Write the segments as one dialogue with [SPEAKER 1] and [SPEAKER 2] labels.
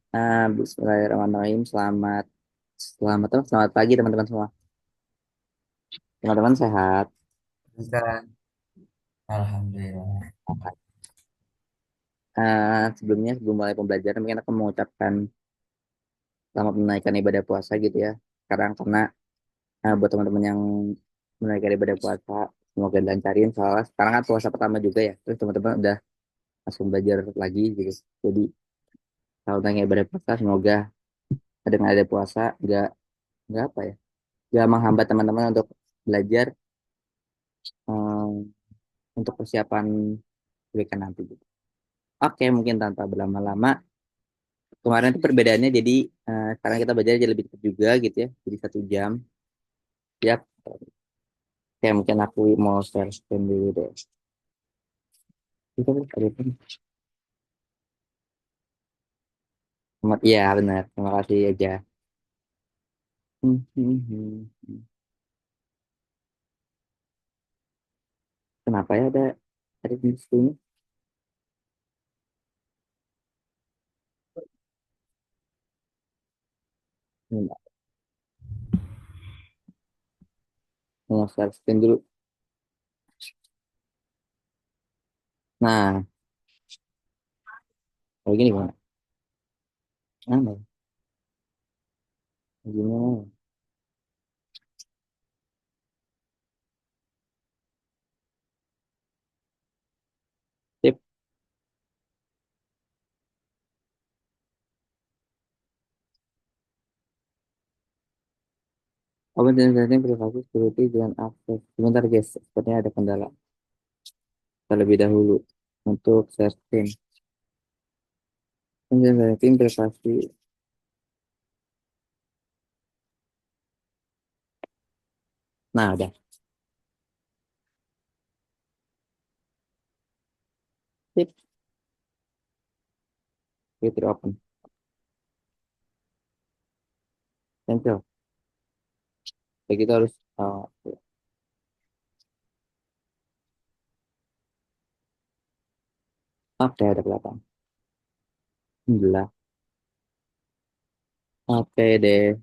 [SPEAKER 1] Bismillahirrahmanirrahim. Selamat pagi teman-teman semua. Teman-teman sehat.
[SPEAKER 2] Bisa, alhamdulillah.
[SPEAKER 1] Sebelum mulai pembelajaran, mungkin aku mengucapkan selamat menunaikan ibadah puasa gitu ya. Sekarang karena buat teman-teman yang menunaikan ibadah puasa, semoga dilancarin. Soalnya sekarang kan puasa pertama juga ya. Terus teman-teman udah langsung belajar lagi gitu. Jadi kalau menunaikan ibadah puasa, semoga dengan ada puasa nggak apa ya, nggak menghambat teman-teman untuk belajar eh, untuk persiapan weekend nanti gitu. Oke, mungkin tanpa berlama-lama. Kemarin itu perbedaannya jadi sekarang kita belajar jadi lebih cepat juga gitu ya. Jadi 1 jam. Ya, kayak mungkin aku mau share screen dulu deh. Itu kan ada kan? Iya benar. Terima kasih aja. Hmm. Kenapa ya ada di sini? Nggak, mau share screen dulu. Nah, kayak gini gimana? Mana? Ya? Gimana? Sip. Open dan setting privasi security dengan akses. Sebentar guys, sepertinya ada kendala. Terlebih dahulu untuk share screen. Open dan setting privasi. Nah, udah. Sip. Fitur open. Cancel. Jadi kita harus oke ada kelihatan. Alhamdulillah. Oke deh.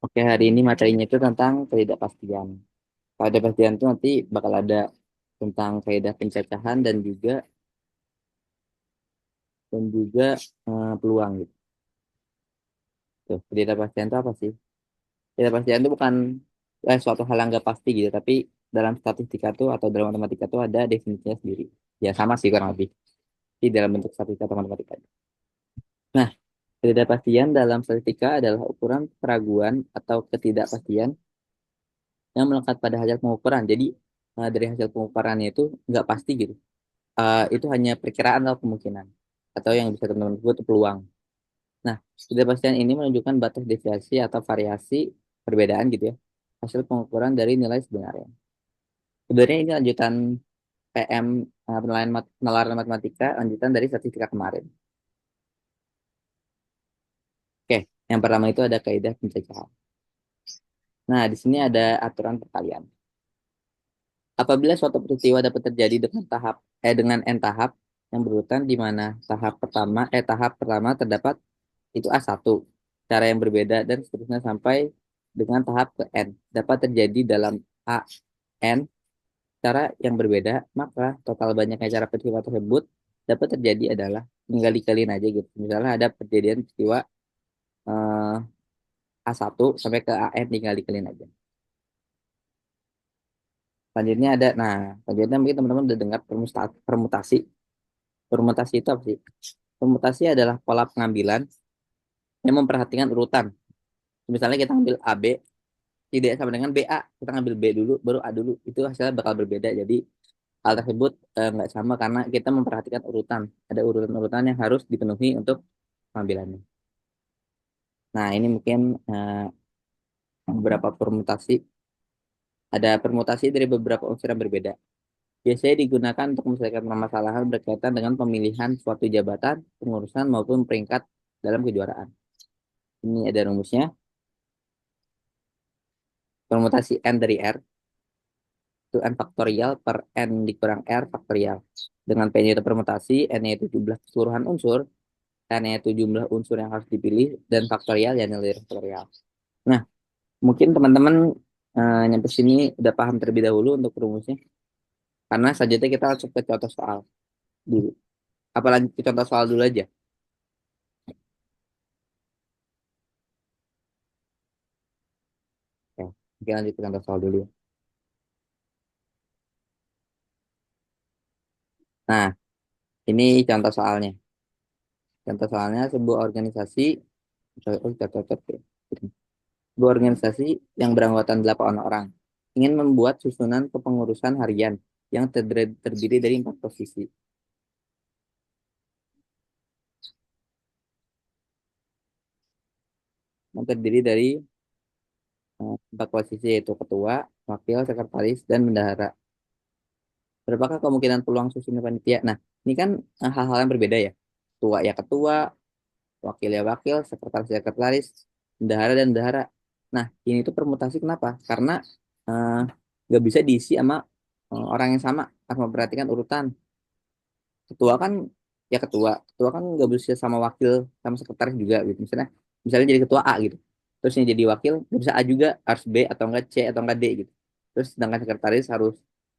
[SPEAKER 1] Oke, hari ini materinya itu tentang ketidakpastian. Ketidakpastian itu nanti bakal ada tentang kaidah pencacahan dan juga peluang gitu. Tuh, ketidakpastian itu apa sih? Ketidakpastian itu bukan suatu hal yang nggak pasti gitu, tapi dalam statistika tuh atau dalam matematika tuh ada definisinya sendiri. Ya sama sih kurang lebih. Di dalam bentuk statistika atau matematika. Nah, ketidakpastian dalam statistika adalah ukuran keraguan atau ketidakpastian yang melekat pada hasil pengukuran. Jadi dari hasil pengukurannya itu nggak pasti gitu. Itu hanya perkiraan atau kemungkinan atau yang bisa teman-teman sebut peluang. Nah, ketidakpastian ini menunjukkan batas deviasi atau variasi perbedaan gitu ya hasil pengukuran dari nilai sebenarnya. Sebenarnya ini lanjutan PM penalaran matematika lanjutan dari statistika kemarin. Oke, yang pertama itu ada kaidah pencacahan. Nah, di sini ada aturan perkalian. Apabila suatu peristiwa dapat terjadi dengan n tahap yang berurutan di mana tahap pertama terdapat itu A1, cara yang berbeda dan seterusnya sampai dengan tahap ke N dapat terjadi dalam A N cara yang berbeda, maka total banyaknya cara peristiwa tersebut dapat terjadi adalah tinggal dikaliin aja gitu. Misalnya ada kejadian peristiwa eh, A1 sampai ke AN tinggal dikaliin aja. Selanjutnya selanjutnya mungkin teman-teman udah dengar permutasi. Permutasi itu apa sih? Permutasi adalah pola pengambilan yang memperhatikan urutan. Misalnya kita ambil AB, tidak sama dengan BA. Kita ngambil B dulu, baru A dulu. Itu hasilnya bakal berbeda. Jadi hal tersebut nggak sama karena kita memperhatikan urutan. Ada urutan-urutan yang harus dipenuhi untuk pengambilannya. Nah, ini mungkin beberapa permutasi. Ada permutasi dari beberapa unsur yang berbeda. Biasanya digunakan untuk menyelesaikan permasalahan berkaitan dengan pemilihan suatu jabatan, pengurusan maupun peringkat dalam kejuaraan. Ini ada rumusnya. Permutasi N dari R 1 n faktorial per n dikurang r faktorial. Dengan P-nya itu permutasi, N-nya itu jumlah keseluruhan unsur, N-nya itu jumlah unsur yang harus dipilih, dan faktorial ya nilai faktorial. Nah, mungkin teman-teman nyampe sini udah paham terlebih dahulu untuk rumusnya. Karena selanjutnya kita langsung ke contoh soal dulu. Apalagi ke contoh soal dulu aja. Ya, mungkin lanjut ke contoh soal dulu. Nah, ini contoh soalnya. Contoh soalnya sebuah organisasi, sebuah organisasi yang beranggotakan 8 orang ingin membuat susunan kepengurusan harian yang terdiri dari 4 posisi. Yang terdiri dari 4 posisi yaitu ketua, wakil, sekretaris, dan bendahara. Berapakah kemungkinan peluang susunan panitia? Nah, ini kan hal-hal yang berbeda ya. Ketua ya ketua, wakil ya wakil, sekretaris ya sekretaris, bendahara dan bendahara. Nah, ini tuh permutasi kenapa? Karena eh, nggak bisa diisi sama orang yang sama. Harus memperhatikan urutan. Ketua kan ya ketua kan nggak bisa sama wakil sama sekretaris juga gitu. Misalnya jadi ketua A gitu. Terus yang jadi wakil nggak bisa A juga, harus B atau enggak C atau enggak D gitu. Terus sedangkan sekretaris harus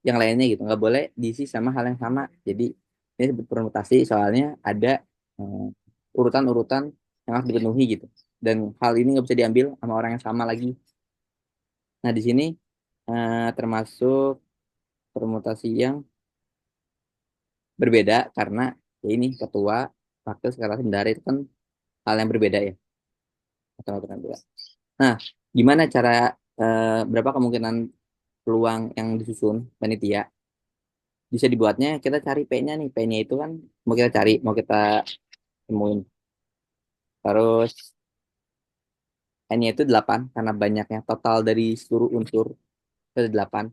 [SPEAKER 1] yang lainnya gitu, nggak boleh diisi sama hal yang sama. Jadi ini disebut permutasi soalnya ada urutan-urutan yang harus dipenuhi gitu. Dan hal ini nggak bisa diambil sama orang yang sama lagi. Nah, di sini termasuk permutasi yang berbeda karena ya ini ketua, wakil, sekretaris, bendahara itu kan hal yang berbeda ya. Aturan-aturan juga. Nah, gimana cara berapa kemungkinan peluang yang disusun panitia? Bisa dibuatnya kita cari P-nya nih. P-nya itu kan mau kita cari, mau kita temuin. Terus N-nya itu 8 karena banyaknya total dari seluruh unsur itu 8.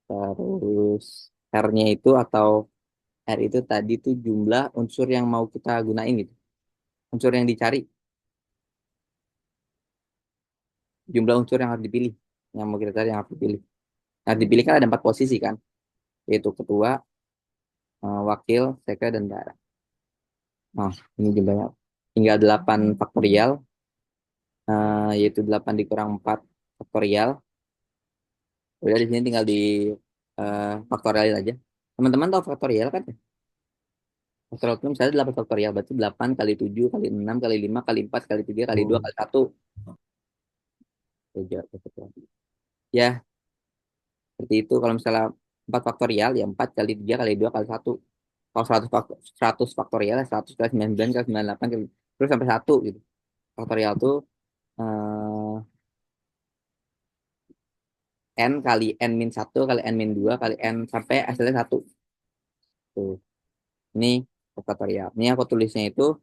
[SPEAKER 1] Terus R-nya itu atau R itu tadi tuh jumlah unsur yang mau kita gunain gitu. Unsur yang dicari, jumlah unsur yang harus dipilih. Yang mau kita cari yang harus dipilih. Nah, dipilih kan ada 4 posisi kan, yaitu ketua, wakil, sekre, dan bendahara. Nah, ini jumlahnya tinggal 8 faktorial, yaitu 8 dikurang 4 faktorial. Udah di sini tinggal di faktorialin aja. Teman-teman tahu faktorial kan? Faktorial itu misalnya 8 faktorial, berarti 8 kali 7 kali 6 kali 5 kali 4 kali 3 kali 2 kali 1. Ya, seperti itu. Kalau misalnya 4 faktorial, ya 4 kali 3 kali 2 kali 1. Kalau 100 faktorial, ya 100 kali 99 kali 98 kali, terus sampai 1 gitu. Faktorial tuh N kali N min 1 kali N min 2 kali N sampai hasilnya 1. Tuh. Ini faktorial. Ini aku tulisnya itu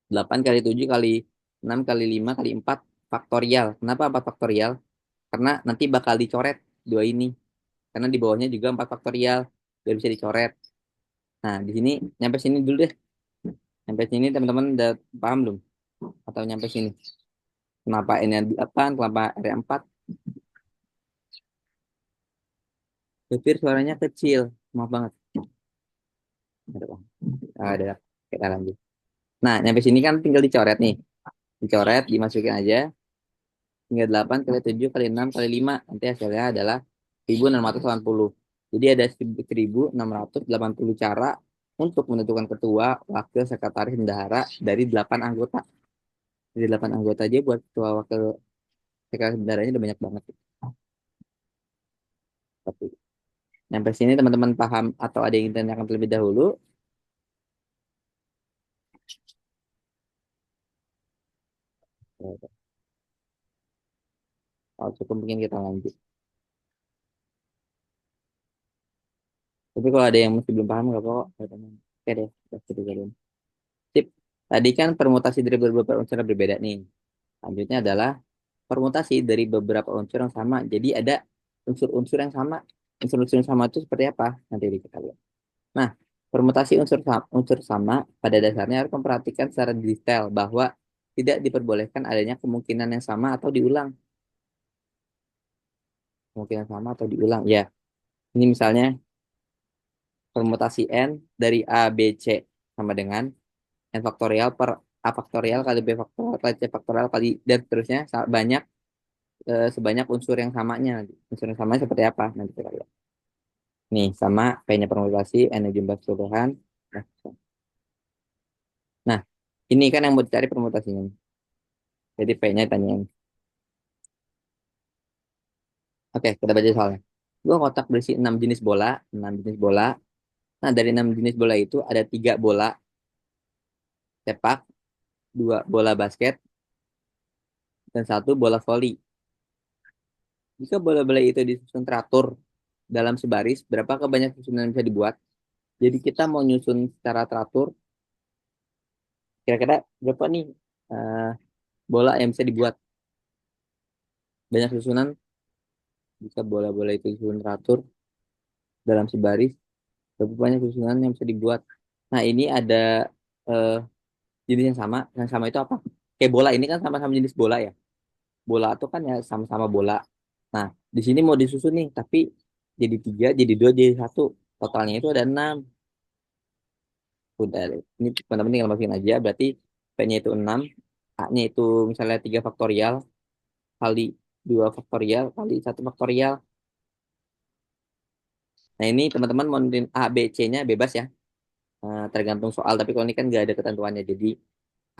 [SPEAKER 1] 8 kali 7 kali 6 kali 5 kali 4 faktorial. Kenapa 4 faktorial? Karena nanti bakal dicoret dua ini. Karena di bawahnya juga 4 faktorial. Biar bisa dicoret. Nah, di sini nyampe sini dulu deh. Nyampe sini teman-teman udah paham belum? Atau nyampe sini? Kenapa N-nya 8, kenapa R-nya 4? Supir suaranya kecil. Maaf banget. Ada, Bang. Ada. Kita lanjut. Nah, nyampe sini kan tinggal dicoret nih. Dicoret, dimasukin aja. Tinggal 8 kali 7 kali 6 kali 5. Nanti hasilnya adalah 1680. Jadi ada 1680 cara untuk menentukan ketua, wakil, sekretaris, bendahara dari 8 anggota. Dari 8 anggota aja buat ketua, wakil, sekretaris, bendaharanya udah banyak banget. Tapi sampai sini teman-teman paham atau ada yang ditanyakan terlebih dahulu? Kalau cukup mungkin kita lanjut. Tapi kalau ada yang masih belum paham nggak kok. Oke deh, kita jalan. Sip. Tadi kan permutasi dari beberapa unsur yang berbeda nih. Selanjutnya adalah permutasi dari beberapa unsur yang sama. Jadi ada unsur-unsur yang sama. Unsur-unsur yang sama itu seperti apa? Nanti kita lihat. Nah, permutasi unsur sama pada dasarnya harus memperhatikan secara detail bahwa tidak diperbolehkan adanya kemungkinan yang sama atau diulang. Kemungkinan sama atau diulang, ya. Ini misalnya permutasi N dari A, B, C sama dengan N faktorial per A faktorial kali B faktorial kali C faktorial kali dan seterusnya banyak sebanyak unsur yang samanya nanti. Unsur yang samanya seperti apa nanti kita lihat. Nih sama P-nya permutasi, N-nya jumlah keseluruhan. Nah, nah, ini kan yang mau dicari permutasinya. Jadi P-nya tanyain. Oke, kita baca soalnya. Dua kotak berisi 6 jenis bola, 6 jenis bola. Nah, dari 6 jenis bola itu ada 3 bola sepak, 2 bola basket, dan 1 bola voli. Jika bola-bola itu disusun teratur dalam sebaris, berapa banyak susunan yang bisa dibuat? Jadi kita mau nyusun secara teratur, kira-kira berapa nih eh, bola yang bisa dibuat? Banyak susunan, jika bola-bola itu disusun teratur dalam sebaris, berapa banyak susunan yang bisa dibuat? Nah, ini ada eh, jenis yang sama. Yang sama itu apa? Kayak bola ini kan sama-sama jenis bola ya. Bola itu kan ya sama-sama bola. Nah, di sini mau disusun nih, tapi jadi 3, jadi 2, jadi 1. Totalnya itu ada 6. Udah, ini teman-teman tinggal masukin aja. Berarti P-nya itu 6, A-nya itu misalnya 3 faktorial, kali 2 faktorial, kali 1 faktorial. Nah, ini teman-teman mau nentuin A, B, C-nya bebas ya. Tergantung soal, tapi kalau ini kan nggak ada ketentuannya. Jadi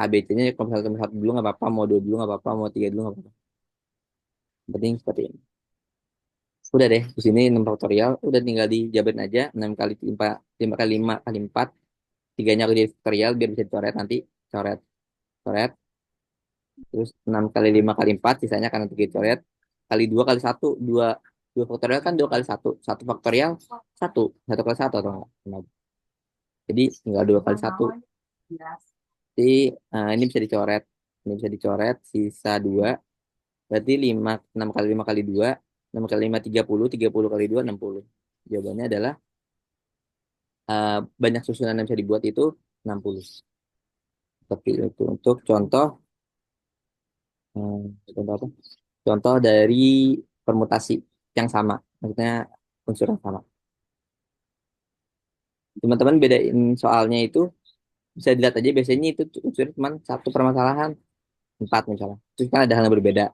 [SPEAKER 1] A, B, C-nya kalau misalnya cuma 1 dulu nggak apa-apa, mau 2 dulu nggak apa-apa, mau 3 dulu nggak apa-apa. Yang penting seperti ini. Udah deh, di sini 6 faktorial, udah tinggal dijabarin aja. 6 kali 4, 5 kali 5 kali 4. Tiganya aku jadi faktorial biar bisa dicoret nanti. Coret, coret. Terus 6 kali 5 kali 4 sisanya karena 3 coret. Kali 2 kali 1 2 2 faktorial kan 2 kali 1 1 faktorial 1 1 kali 1 atau enggak? Jadi tinggal 2 kali 1. Jadi ini bisa dicoret. Ini bisa dicoret sisa 2. Berarti 5 6 kali 5 kali 2 6 kali 5 30 kali 2 60. Jawabannya adalah banyak susunan yang bisa dibuat itu 60. Seperti itu untuk contoh eh, contoh apa? Contoh dari permutasi yang sama, maksudnya unsur yang sama. Teman-teman bedain soalnya itu bisa dilihat aja biasanya itu unsur cuma satu permasalahan, 4 misalnya. Terus kan ada hal yang berbeda.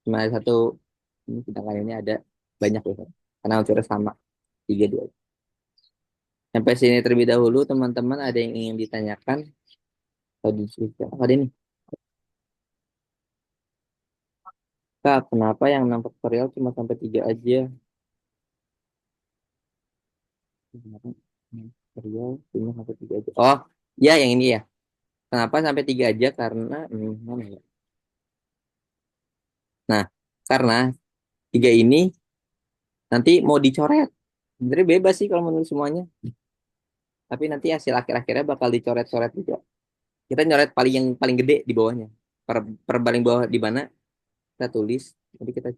[SPEAKER 1] Cuma ada satu ini sedangkan ini ada banyak loh. Karena unsurnya sama, 3 2. Sampai sini terlebih dahulu teman-teman ada yang ingin ditanyakan atau diskusikan apa ini? Kak, kenapa yang 6 faktorial cuma sampai 3 aja? Kenapa 6 faktorial cuma sampai 3 aja? Oh, ya yang ini ya. Kenapa sampai 3 aja? Karena mana ya? Nah, karena 3 ini nanti mau dicoret. Sebenarnya bebas sih kalau menurut semuanya. Tapi nanti hasil akhir-akhirnya bakal dicoret-coret juga. Kita nyoret paling yang paling gede di bawahnya. Per paling bawah di mana kita tulis. Jadi kita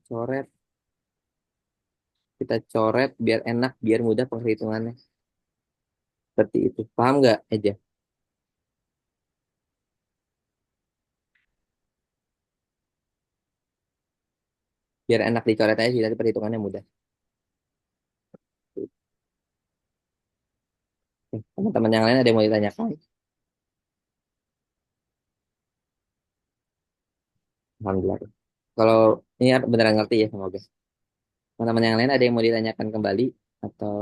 [SPEAKER 1] coret biar enak, biar mudah penghitungannya. Seperti itu. Paham nggak aja? Biar enak dicoret aja sih, nanti perhitungannya mudah. Teman-teman yang lain ada yang mau ditanyakan? Alhamdulillah. Kalau ini beneran ngerti ya semoga. Teman-teman yang lain ada yang mau ditanyakan kembali atau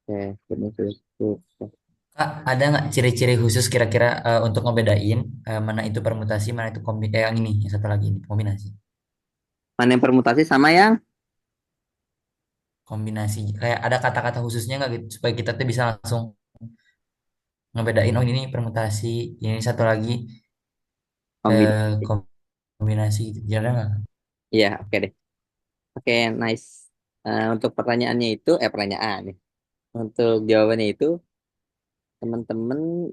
[SPEAKER 1] ini sudah cukup.
[SPEAKER 2] Kak, ada nggak ciri-ciri khusus kira-kira untuk ngebedain mana itu permutasi, mana itu yang ini, yang satu lagi ini kombinasi.
[SPEAKER 1] Mana yang permutasi sama yang
[SPEAKER 2] Kombinasi kayak ada kata-kata khususnya nggak gitu supaya kita tuh bisa langsung ngebedain oh ini permutasi, ini satu lagi
[SPEAKER 1] kombinasi.
[SPEAKER 2] kombinasi gitu. Ada nggak?
[SPEAKER 1] Iya, oke deh. Oke, nice. Untuk pertanyaannya itu, pertanyaan nih. Untuk jawabannya itu, teman-teman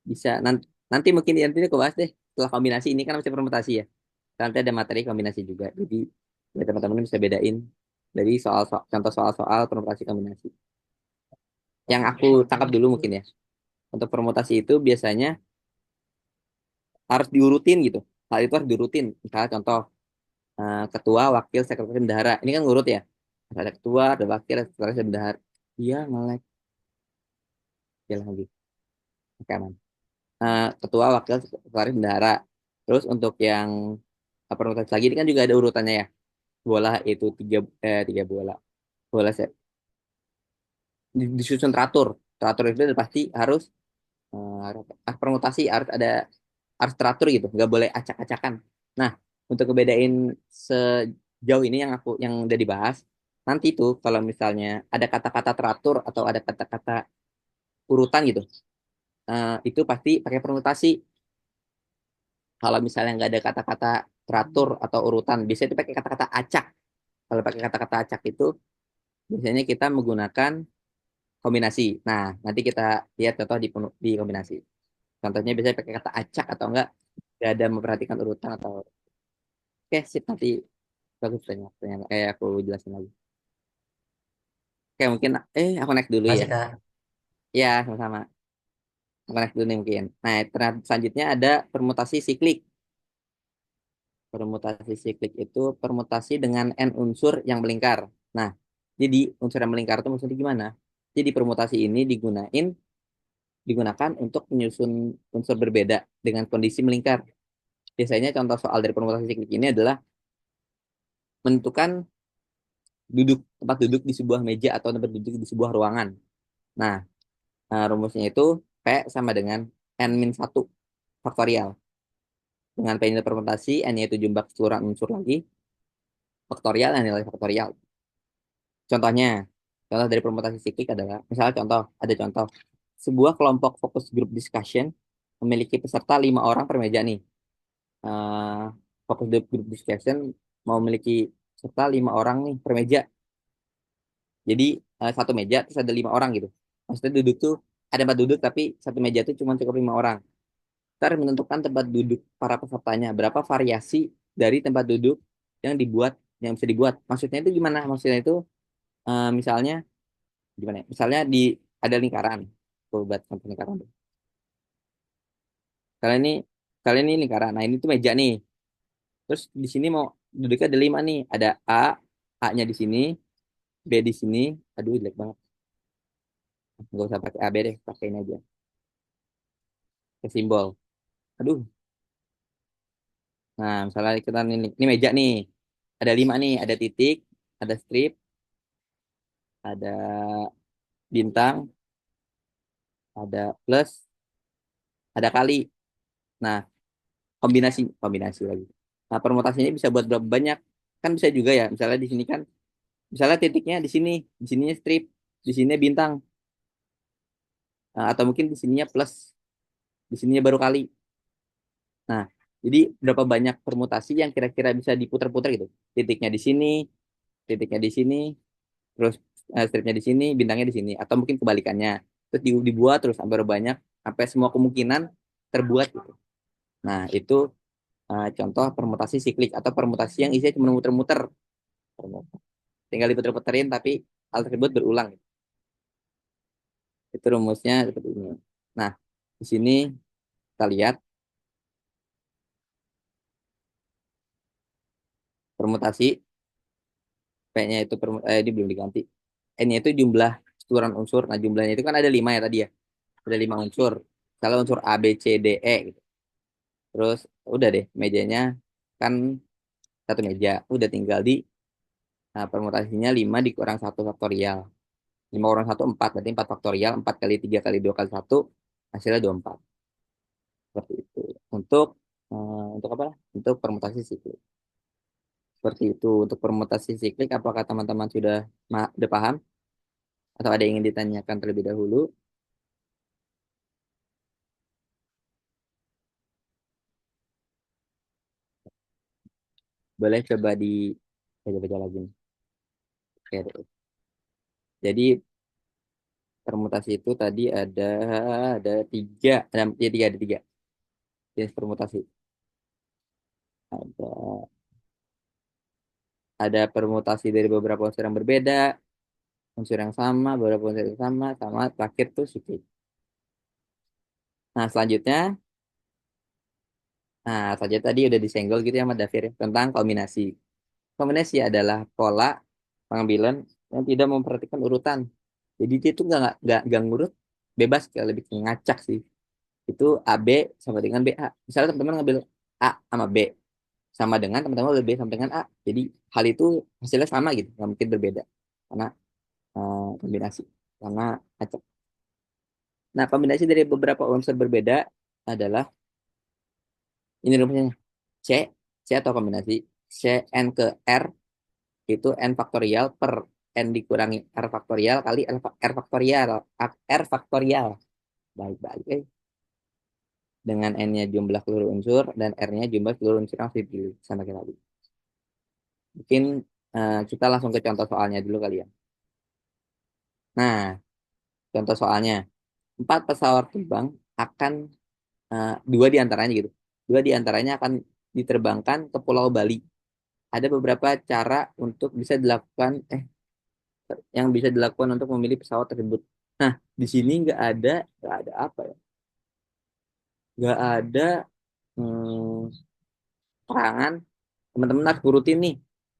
[SPEAKER 1] bisa nanti mungkin nanti aku bahas deh. Setelah kombinasi ini kan masih permutasi ya. Nanti ada materi kombinasi juga. Jadi ya teman-teman bisa bedain dari contoh soal-soal permutasi kombinasi. Yang aku tangkap dulu mungkin ya. Untuk permutasi itu biasanya harus diurutin gitu. Hal itu harus diurutin. Misalnya contoh ketua, wakil, sekretaris, bendahara. Ini kan ngurut ya. Ada ketua, ada wakil, ada sekretaris, ada bendahara. Iya, ngelek. Jalan lagi. Oke, aman. Ketua, wakil, sekretaris, bendahara. Terus untuk yang permutaan lagi ini kan juga ada urutannya ya. Bola itu tiga bola. Bola disusun teratur. Teratur itu udah pasti harus permutasi harus teratur gitu, nggak boleh acak-acakan. Nah, untuk ngebedain sejauh ini yang udah dibahas, nanti tuh kalau misalnya ada kata-kata teratur atau ada kata-kata urutan gitu, itu pasti pakai permutasi. Kalau misalnya nggak ada kata-kata teratur atau urutan, biasanya itu pakai kata-kata acak. Kalau pakai kata-kata acak itu biasanya kita menggunakan kombinasi. Nah, nanti kita lihat contoh di kombinasi. Contohnya biasanya pakai kata acak atau enggak, nggak ada memperhatikan urutan atau oke sip nanti bagus tanya aku jelasin lagi. Oke mungkin aku next dulu ya.
[SPEAKER 2] Masih Kak.
[SPEAKER 1] Ya sama-sama. Aku next dulu nih mungkin. Nah selanjutnya ada permutasi siklik. Permutasi siklik itu permutasi dengan n unsur yang melingkar. Nah jadi unsur yang melingkar itu maksudnya gimana? Jadi permutasi ini digunakan untuk menyusun unsur berbeda dengan kondisi melingkar. Biasanya contoh soal dari permutasi siklik ini adalah menentukan tempat duduk di sebuah meja atau tempat duduk di sebuah ruangan. Nah, rumusnya itu P sama dengan N-1 faktorial. Dengan P nilai permutasi, N yaitu jumlah keseluruhan unsur lagi, faktorial dan nilai faktorial. Contohnya, contoh dari permutasi siklik adalah, misalnya ada contoh, sebuah kelompok fokus group discussion memiliki peserta 5 orang per meja nih. Eh, Fokus group discussion mau memiliki peserta 5 orang nih per meja. Jadi satu meja terus ada 5 orang gitu. Maksudnya duduk tuh ada 4 duduk tapi satu meja tuh cuma cukup 5 orang. Ntar menentukan tempat duduk para pesertanya. Berapa variasi dari tempat duduk yang yang bisa dibuat. Maksudnya itu gimana? Maksudnya itu misalnya gimana ya? Misalnya ada lingkaran. Tuh buat contoh lingkaran tuh. Kalian ini kalian ini lingkaran. Nah ini tuh meja nih. Terus di sini mau duduknya ada 5 nih. Ada A-nya di sini, B di sini. Aduh jelek banget. Nggak usah pakai A, B deh, pakai ini aja. Pakai simbol. Aduh. Nah, misalnya kita ini meja nih. Ada 5 nih, ada titik, ada strip, ada bintang, ada plus, ada kali. Nah, kombinasi kombinasi lagi. Nah, permutasinya bisa buat berapa banyak? Kan bisa juga ya. Misalnya di sini kan, misalnya titiknya di sininya strip, di sininya bintang. Nah, atau mungkin di sininya plus, di sininya baru kali. Nah, jadi berapa banyak permutasi yang kira-kira bisa diputar-putar gitu. Titiknya di sini, terus stripnya di sini, bintangnya di sini, atau mungkin kebalikannya. Terus dibuat terus sampai banyak, sampai semua kemungkinan terbuat gitu. Nah, itu contoh permutasi siklik atau permutasi yang isinya cuma muter-muter. Tinggal diputer-puterin tapi hal tersebut berulang. Itu rumusnya seperti ini. Nah, di sini kita lihat permutasi P-nya itu ini belum diganti. N-nya itu jumlah keseluruhan unsur. Nah, jumlahnya itu kan ada 5 ya tadi ya. Ada 5 unsur. Kalau unsur A, B, C, D, E gitu. Terus udah deh mejanya kan satu meja. Udah tinggal permutasinya 5 dikurang 1 faktorial. 5 kurang 1 4. Berarti 4 faktorial. 4 kali 3 kali 2 kali 1. Hasilnya 24. Seperti itu. Untuk apa? Untuk permutasi siklik. Seperti itu. Untuk permutasi siklik, apakah teman-teman sudah paham? Atau ada yang ingin ditanyakan terlebih dahulu? Boleh coba baca-baca lagi nih. Oke, deh. Jadi permutasi itu tadi ada tiga, ada tiga jenis permutasi. Ada ada permutasi dari beberapa unsur yang berbeda, unsur yang sama, beberapa unsur yang sama terakhir tuh siklik. Nah selanjutnya, saja tadi udah disenggol gitu ya sama Davir ya, tentang kombinasi. Kombinasi adalah pola pengambilan yang tidak memperhatikan urutan. Jadi dia tuh nggak ngurut, bebas, kayak lebih ke ngacak sih. Itu AB sama dengan BA. Misalnya teman-teman ngambil A sama B, sama dengan teman-teman ngambil B sama dengan A. Jadi hal itu hasilnya sama gitu, nggak mungkin berbeda karena kombinasi, karena acak. Nah, kombinasi dari beberapa unsur berbeda adalah ini rumusnya. C, C atau kombinasi C n ke R itu n faktorial per n dikurangi R faktorial kali R faktorial. R faktorial. Baik-baik. Dengan n-nya jumlah seluruh unsur dan r-nya jumlah seluruh unsur yang harus dipilih. Sama kayak tadi. Mungkin kita langsung ke contoh soalnya dulu kali ya. Nah, contoh soalnya. 4 pesawat terbang akan, dua diantaranya gitu. Dua diantaranya akan diterbangkan ke Pulau Bali. Ada beberapa cara untuk bisa dilakukan, yang bisa dilakukan untuk memilih pesawat tersebut. Nah, di sini nggak ada apa ya? Nggak ada hmm, keterangan. Teman-teman harus urutin nih.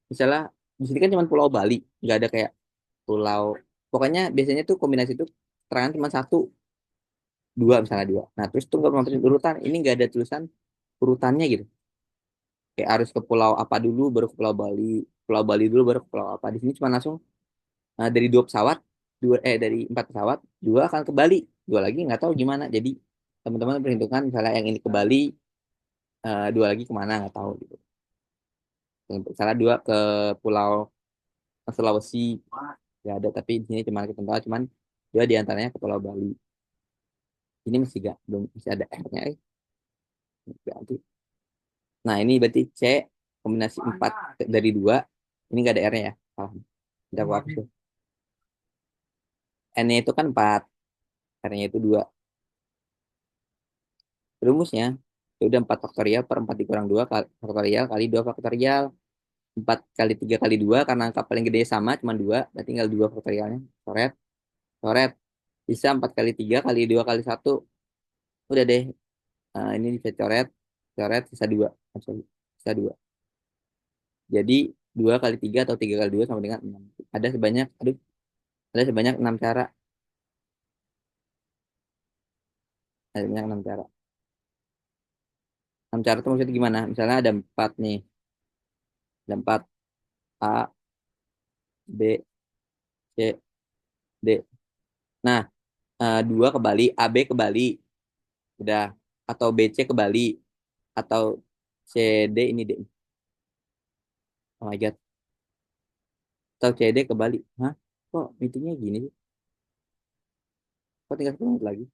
[SPEAKER 1] Misalnya di sini kan cuma Pulau Bali, nggak ada kayak pulau. Pokoknya biasanya tuh kombinasi itu keterangan cuma satu, dua misalnya dua. Nah, terus tuh nggak masukin urutan. Ini nggak ada tulisan urutannya gitu. Kayak harus ke pulau apa dulu, baru ke Pulau Bali. Pulau Bali dulu, baru ke pulau apa. Di sini cuma langsung dari dua pesawat, dari 4 pesawat, dua akan ke Bali, dua lagi nggak tahu gimana. Jadi teman-teman perhitungkan misalnya yang ini ke Bali, dua lagi kemana nggak tahu gitu. Misalnya dua ke Pulau Sulawesi nggak ada, tapi di sini cuma kita tahu cuman dua diantaranya ke Pulau Bali. Ini masih gak belum masih ada R-nya. Berarti. Nah ini berarti C kombinasi 4 dari dua, ini nggak ada R-nya ya. Salah. Udah aku hapus tuh. N-nya itu kan 4, R-nya itu dua. Rumusnya ya udah 4 faktorial per 4 dikurang 2 faktorial kali 2 faktorial. 4 kali 3 kali 2 karena angka paling gede sama cuma 2, berarti tinggal 2 faktorialnya. Coret, coret. Bisa 4 kali 3 kali 2 kali satu. Udah deh. Ini bisa coret, coret sisa 2. Sisa 2. Jadi 2 kali 3 atau 3 kali 2 sama dengan 6. Ada sebanyak 6 cara. Ada sebanyak 6 cara. 6 cara itu maksudnya gimana? Misalnya ada 4 nih. Ada 4 A, B, C, D. Nah, 2 ke Bali, AB ke Bali, udah. Atau BC ke Bali, atau CD ini D. Oh my God. Atau CD ke Bali. Hah? Kok meetingnya gini sih? Kok tinggal 10 menit lagi?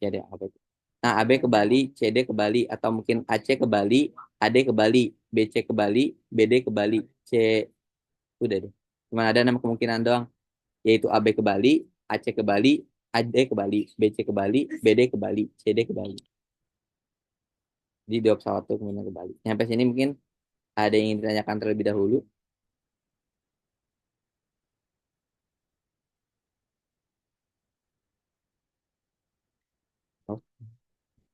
[SPEAKER 1] Ya deh, apa itu? Nah, AB ke Bali, CD ke Bali, atau mungkin AC ke Bali, AD ke Bali, BC ke Bali, BD ke Bali, C. Udah deh. Cuma ada 6 kemungkinan doang, yaitu AB ke Bali, AC ke Bali, AD ke Bali, BC ke Bali, BD ke Bali, CD ke Bali. Jadi dua pesawat tuh kemungkinan ke Bali. Sampai sini mungkin ada yang ingin ditanyakan terlebih dahulu.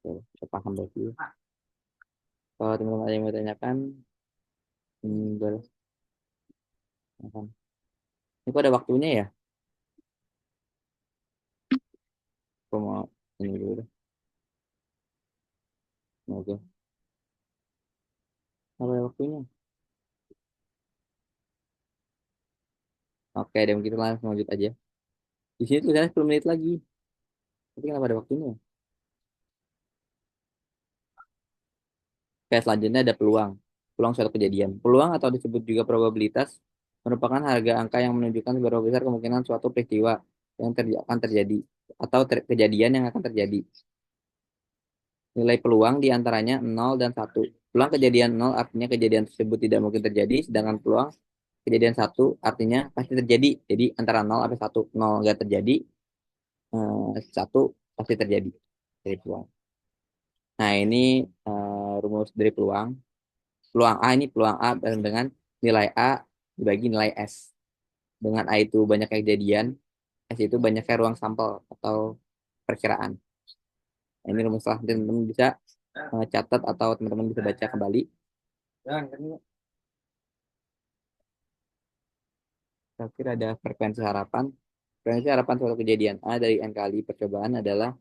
[SPEAKER 1] Oh, saya paham berarti. Kalau teman-teman ada yang mau tanyakan, boleh. Silakan. Ini kok ada waktunya ya? Aku mau ini dulu deh. Oke. Apa ada waktunya? Oke, dan kita langsung lanjut aja. Di sini tulisannya 10 menit lagi. Tapi kenapa ada waktunya? Oke, selanjutnya ada peluang. Peluang suatu kejadian. Peluang atau disebut juga probabilitas merupakan harga angka yang menunjukkan seberapa besar kemungkinan suatu peristiwa yang akan terjadi atau kejadian yang akan terjadi. Nilai peluang diantaranya 0 dan 1. Peluang kejadian 0 artinya kejadian tersebut tidak mungkin terjadi, sedangkan peluang kejadian 1 artinya pasti terjadi. Jadi antara 0 sampai 1. 0 nggak terjadi, 1 pasti terjadi. Dari peluang. Nah, ini rumus dari peluang. Peluang A ini peluang A dengan nilai A dibagi nilai S. Dengan A itu banyak kejadian, S itu banyaknya ruang sampel atau perkiraan. Nah, ini rumus lah. Teman-teman bisa catat atau teman-teman bisa baca kembali. Terakhir ada frekuensi harapan. Frekuensi harapan suatu kejadian A dari N kali percobaan adalah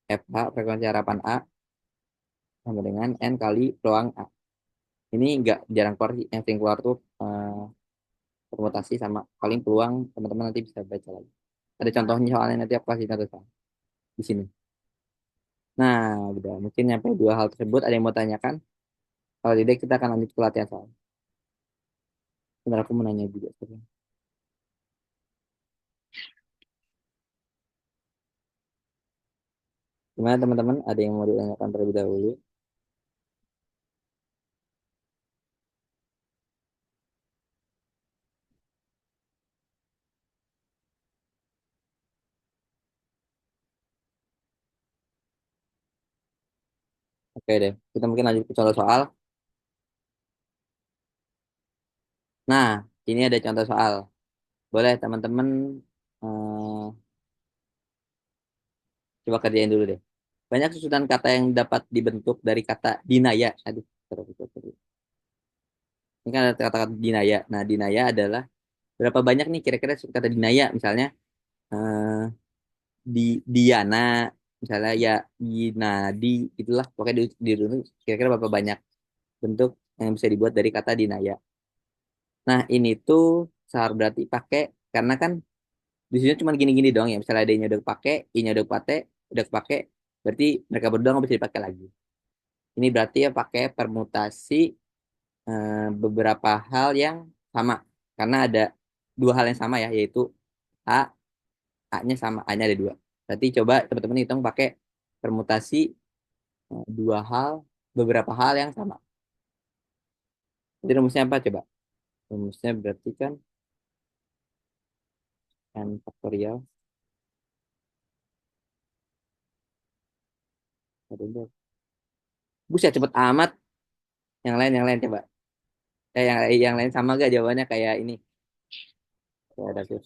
[SPEAKER 1] FH, frekuensi harapan A, sama dengan N kali peluang A. Ini nggak jarang keluar sih. Yang sering keluar tuh permutasi sama paling peluang. Teman-teman nanti bisa baca lagi. Ada contohnya soalnya nanti aku kasih contoh soal di sini. Nah, udah mungkin sampai dua hal tersebut ada yang mau tanyakan. Kalau tidak kita akan lanjut ke latihan soal. Sebentar aku mau nanya juga. Gimana teman-teman? Ada yang mau ditanyakan terlebih dahulu? Oke deh. Kita mungkin lanjut ke contoh soal. Nah, ini ada contoh soal. Boleh teman-teman coba kerjain dulu deh. Banyak susunan kata yang dapat dibentuk dari kata dinaya. Aduh, terus, terus, terus. Ini kan ada kata-kata dinaya. Nah, dinaya adalah berapa banyak nih kira-kira kata dinaya. Misalnya eh, di Diana, misalnya ya Dinadi, itulah. Pokoknya di dulu kira-kira berapa banyak bentuk yang bisa dibuat dari kata dinaya. Nah, ini tuh seharusnya berarti pakai karena kan di sini cuma gini-gini doang ya. Misalnya D-nya udah pakai, I-nya udah pakai, berarti mereka berdua nggak bisa dipakai lagi. Ini berarti ya pakai permutasi beberapa hal yang sama. Karena ada dua hal yang sama ya, yaitu A, A-nya sama, A-nya ada dua. Berarti coba teman-teman hitung pakai permutasi dua hal, beberapa hal yang sama. Jadi rumusnya apa coba? Rumusnya berarti kan N faktorial. Buset cepet amat. Yang lain coba. Yang lain sama gak jawabannya kayak ini? Ya, ada tuh.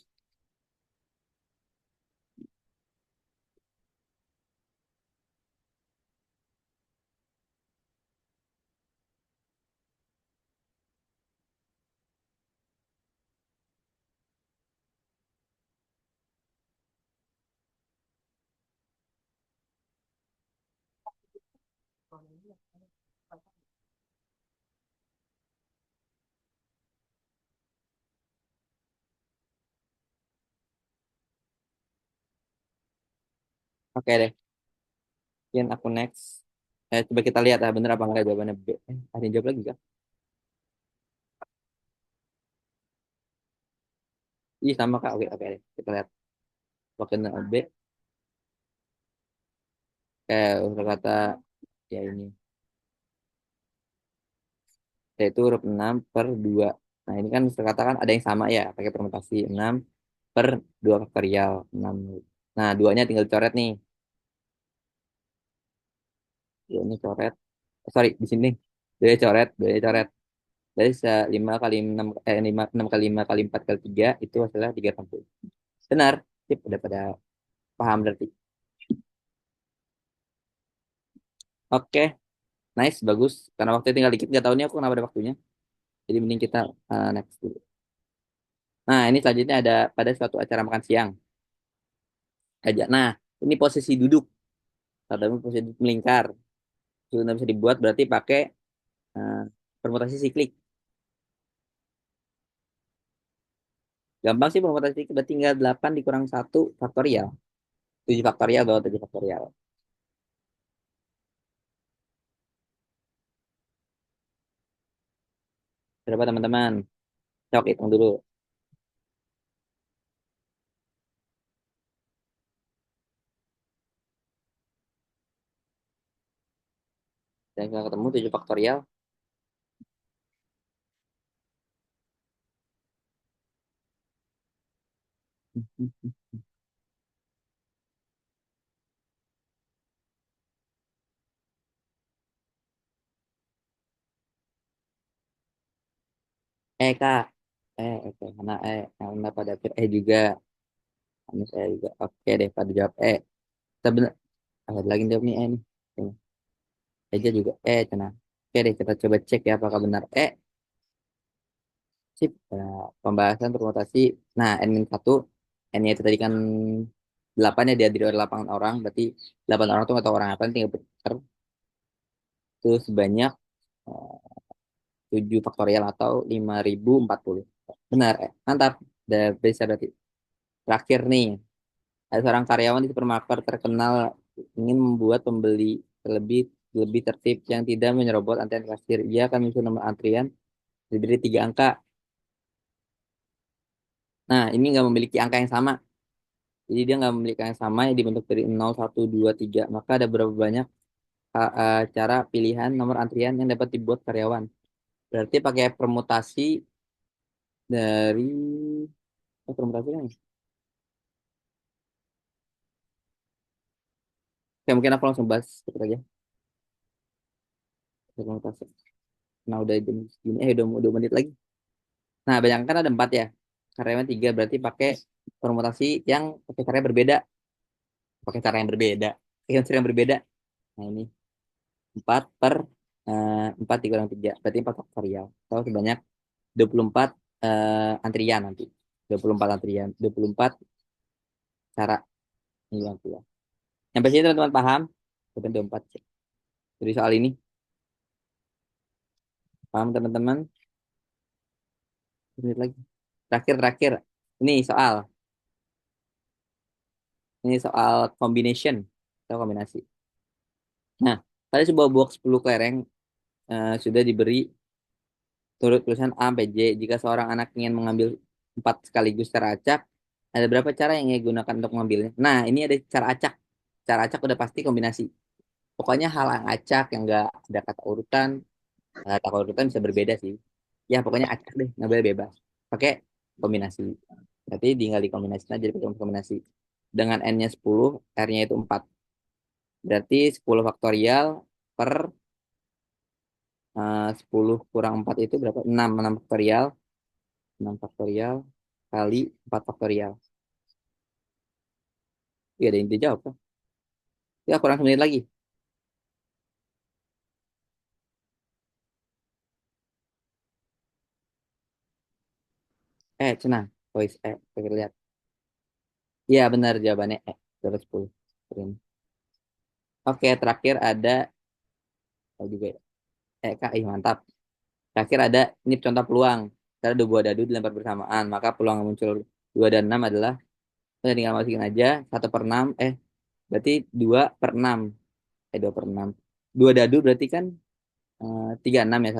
[SPEAKER 1] Oke deh. Mungkin aku next. Coba kita lihat ya bener apa enggak jawabannya B. Ada yang jawab lagi kan? Iya sama kak. Oke oke deh. Kita lihat. Wakil B. Udah kata ya ini. Yaitu huruf 6 per 2. Nah ini kan katakan ada yang sama ya. Pakai permutasi 6 per 2 faktorial. 6. Nah duanya tinggal dicoret nih. Duanya coret. Sorry di sini. Duanya coret. Duanya coret. Dari 5 kali 6 6 kali 5 kali 4 kali 3 itu hasilnya 360. Benar. Sip, udah pada paham berarti. Oke, nice, bagus. Karena waktu tinggal dikit, nggak tahu nih aku kenapa ada waktunya. Jadi mending kita next dulu. Nah, ini selanjutnya ada pada suatu acara makan siang aja. Nah, ini posisi duduk. Atau posisi duduk melingkar. Sudah bisa dibuat berarti pakai uh, permutasi siklik. Gampang sih permutasi siklik. Berarti tinggal 8 dikurang 1 faktorial. 7 faktorial atau 7 faktorial. Berapa teman-teman? Cok, hitung dulu. Dan kalau ketemu 7 faktorial. Kak. Oke. Mana Karena pada akhir juga. Ini saya juga. Oke deh, pada jawab Sebenarnya ada lagi jawab nih nih. Eja juga tenang. Oke deh, kita coba cek ya apakah benar Sip. Pembahasan permutasi. Nah, N-1, N-nya itu tadi kan 8 ya, dihadiri oleh 8 orang. Berarti 8 orang itu nggak tahu orang apa, tinggal putar. Itu sebanyak eh, 7 faktorial atau 5040. Benar, mantap. Udah bisa berarti. Terakhir nih, ada seorang karyawan di supermarket terkenal ingin membuat pembeli terlebih lebih tertib yang tidak menyerobot antrian kasir. Ia akan menyusun nomor antrian terdiri 3 angka. Nah, ini nggak memiliki angka yang sama. Jadi dia nggak memiliki angka yang sama yang dibentuk dari 0, 1, 2, 3. Maka ada berapa banyak cara pilihan nomor antrian yang dapat dibuat karyawan. Berarti pakai permutasi dari permutasi kan? Oke, mungkin aku langsung bahas sedikit aja permutasi. Nah, udah jam segini, udah menit lagi. Nah, bayangkan kan ada 4 ya. Karyawan 3 berarti pakai permutasi yang pakai cara yang berbeda. Pakai cara yang berbeda. Pakai cara yang berbeda. Nah, ini 4 per 4 dikurangi 3. Berarti 4 faktorial. Atau sebanyak 24 antrian nanti. 24 antrian. 24 cara. Ini yang keluar. Sampai sini teman-teman paham? 24. Jadi soal ini. Paham teman-teman? Menit lagi. Terakhir. Ini soal. Ini soal combination. Atau kombinasi. Nah, pada sebuah box 10 kelereng sudah diberi turut tulisan A sampai J. Jika seorang anak ingin mengambil 4 sekaligus secara acak, ada berapa cara yang ia gunakan untuk mengambilnya? Nah, ini ada cara acak. Cara acak udah pasti kombinasi. Pokoknya hal yang acak, yang enggak ada kata urutan. Kata urutan bisa berbeda sih. Ya, pokoknya acak deh, ngambil bebas. Pakai kombinasi. Berarti tinggal dikombinasikan aja, pakai kombinasi. Dengan N-nya 10, R-nya itu 4. Berarti 10 faktorial per 10 kurang 4 itu berapa? 6. 6 faktorial. 6 faktorial kali 4 faktorial. Iya, ada yang dijawab kan? Ya, kurang 1 menit lagi. Cenah. Voice, kita lihat. Iya, benar jawabannya dapat 10. Keren. Oke, terakhir ada, juga ya. Kak, mantap. Terakhir ada, ini contoh peluang. Ada 2 buah dadu dilempar bersamaan. Maka peluang yang muncul 2 dan 6 adalah, tinggal masukin aja, 1/6. Berarti 2/6. 2/6. 2 dadu berarti kan 36 ya.